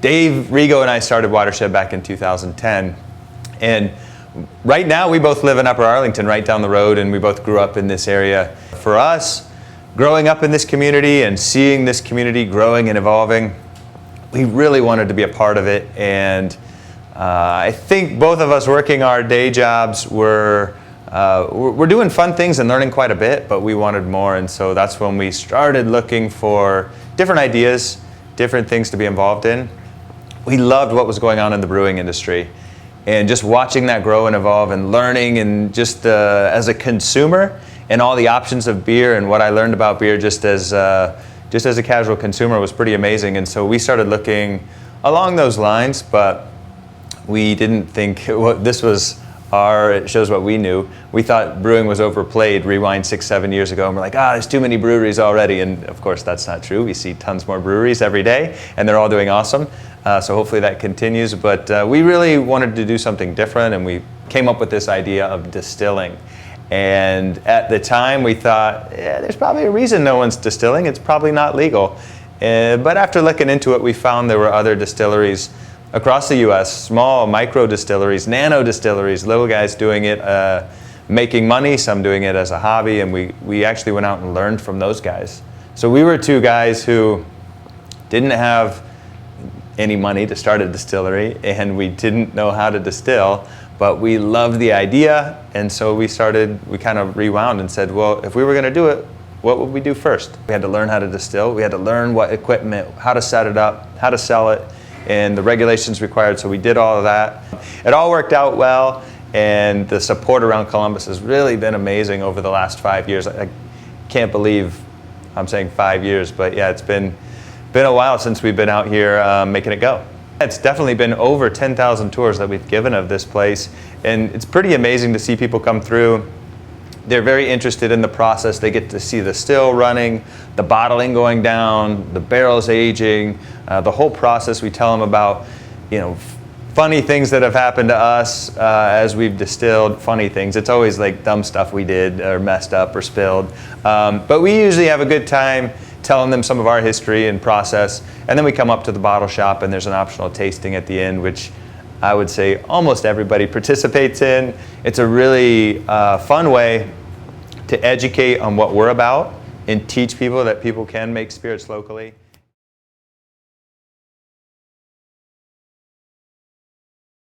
Dave Rigo and I started Watershed back in 2010, and right now we both live in Upper Arlington, right down the road, and we both grew up in this area. For us, growing up in this community and seeing this community growing and evolving, we really wanted to be a part of it. And I think both of us working our day jobs we're doing fun things and learning quite a bit, but we wanted more, and so that's when we started looking for different ideas, different things to be involved in. We loved what was going on in the brewing industry, and just watching that grow and evolve and learning, and just as a consumer and all the options of beer and what I learned about beer just as a casual consumer was pretty amazing. And so we started looking along those lines, but we didn't think this was it shows what we knew. We thought brewing was overplayed, rewind 6-7 years ago, and we're like, there's too many breweries already. And of course that's not true. We see tons more breweries every day, and they're all doing awesome. So hopefully that continues. But we really wanted to do something different, and we came up with this idea of distilling. And at the time we thought, there's probably a reason no one's distilling. It's probably not legal. But after looking into it, we found there were other distilleries across the U.S., small micro distilleries, nano distilleries, little guys doing it, making money, some doing it as a hobby, and we actually went out and learned from those guys. So we were two guys who didn't have any money to start a distillery, and we didn't know how to distill, but we loved the idea, and so we kind of rewound and said, well, if we were going to do it, what would we do first? We had to learn how to distill, we had to learn what equipment, how to set it up, how to sell it, and the regulations required, so we did all of that. It all worked out well, and the support around Columbus has really been amazing over the last 5 years. I can't believe I'm saying 5 years, but yeah, it's been a while since we've been out here making it go. It's definitely been over 10,000 tours that we've given of this place, and it's pretty amazing to see people come through. They're very interested in the process. They get to see the still running, the bottling going down, the barrels aging, the whole process. We tell them about, funny things that have happened to us as we've distilled. Funny things. It's always like dumb stuff we did or messed up or spilled. But we usually have a good time telling them some of our history and process. And then we come up to the bottle shop, and there's an optional tasting at the end, which I would say almost everybody participates in. It's a really fun way to educate on what we're about and teach people that people can make spirits locally.